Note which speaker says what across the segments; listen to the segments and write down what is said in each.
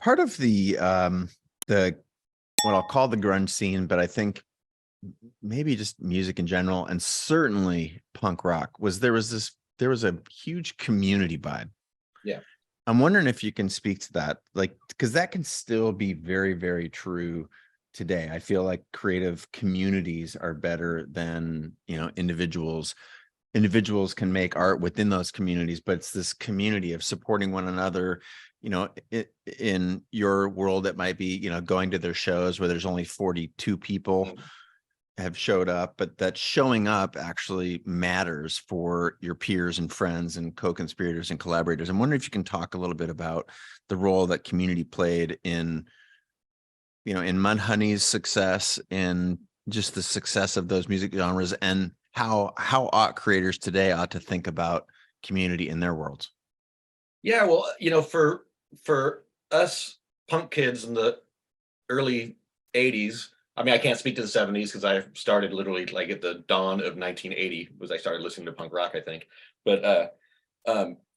Speaker 1: part of the what I'll call the grunge scene, but I think maybe just music in general, and certainly punk rock, there was a huge community vibe.
Speaker 2: Yeah.
Speaker 1: I'm wondering if you can speak to that, like, because that can still be very, very true today. I feel like creative communities are better than, individuals. Individuals can make art within those communities, but it's this community of supporting one another. In your world, it might be, going to their shows where there's only 42 people have showed up, but that showing up actually matters for your peers and friends and co-conspirators and collaborators. I'm wondering if you can talk a little bit about the role that community played in Mudhoney's success, in just the success of those music genres, and how ought creators today ought to think about community in their worlds.
Speaker 2: Yeah, well, for us punk kids in the early 80s, I mean, I can't speak to the 70s because I started literally like at the dawn of 1980 was I started listening to punk rock, I think. But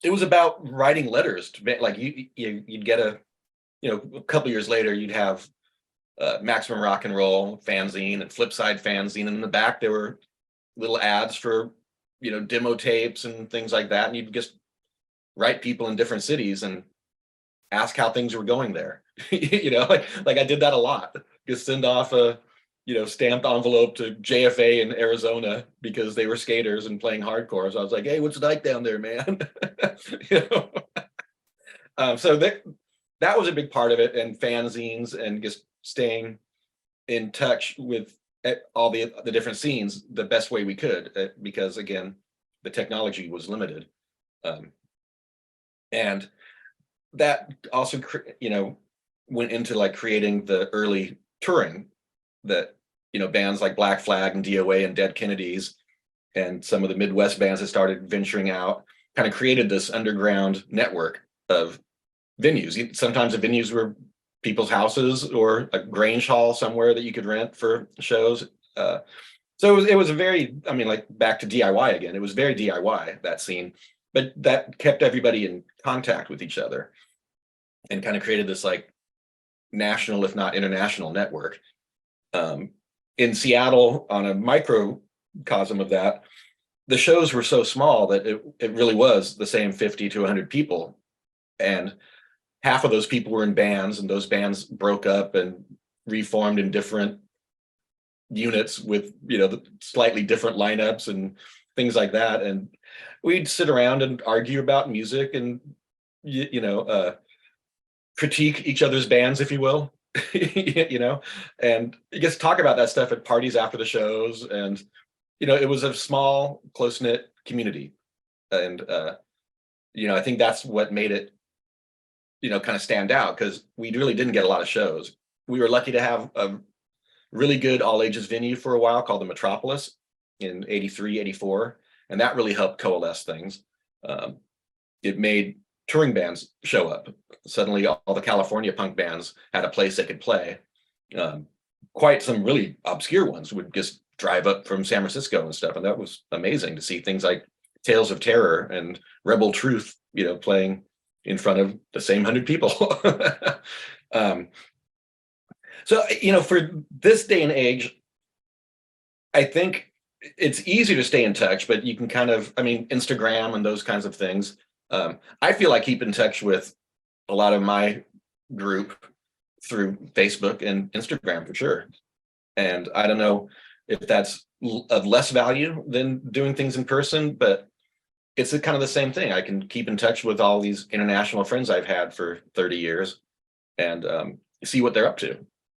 Speaker 2: it was about writing letters to like you'd get a couple years later you'd have Maximum Rock and Roll fanzine and Flipside fanzine, and in the back there were little ads for demo tapes and things like that, and you'd just write people in different cities and ask how things were going there. Like I did that a lot. Just send off a stamped envelope to JFA in Arizona because they were skaters and playing hardcore. So I was like, hey, what's it like down there, man? So that was a big part of it, and fanzines and just staying in touch with all the different scenes the best way we could, because again, the technology was limited. And that also, went into like creating the early touring that, bands like Black Flag and DOA and Dead Kennedys and some of the Midwest bands that started venturing out kind of created this underground network of venues. Sometimes the venues were people's houses or a Grange hall somewhere that you could rent for shows. So it was a very, I mean, like back to DIY again, it was very DIY, that scene, but that kept everybody in contact with each other and kind of created this like national, if not international network. In Seattle, on a microcosm of that, the shows were so small that it really was the same 50 to 100 people. And half of those people were in bands, and those bands broke up and reformed in different units with, the slightly different lineups and things like that. And we'd sit around and argue about music and, critique each other's bands, if you will, and just talk about that stuff at parties after the shows. And, it was a small, close-knit community. And, I think that's what made it, kind of stand out, because we really didn't get a lot of shows. We were lucky to have a really good all ages venue for a while called the Metropolis in 83, 84. And that really helped coalesce things. It made touring bands show up. Suddenly all the California punk bands had a place they could play. Quite some really obscure ones would just drive up from San Francisco and stuff. And that was amazing to see things like Tales of Terror and Rebel Truth, playing in front of the same 100 people. So, for this day and age, I think it's easy to stay in touch, but you can kind of, Instagram and those kinds of things. I feel I keep in touch with a lot of my group through Facebook and Instagram for sure. And I don't know if that's of less value than doing things in person, but it's kind of the same thing. I can keep in touch with all these international friends I've had for 30 years and see what they're up to.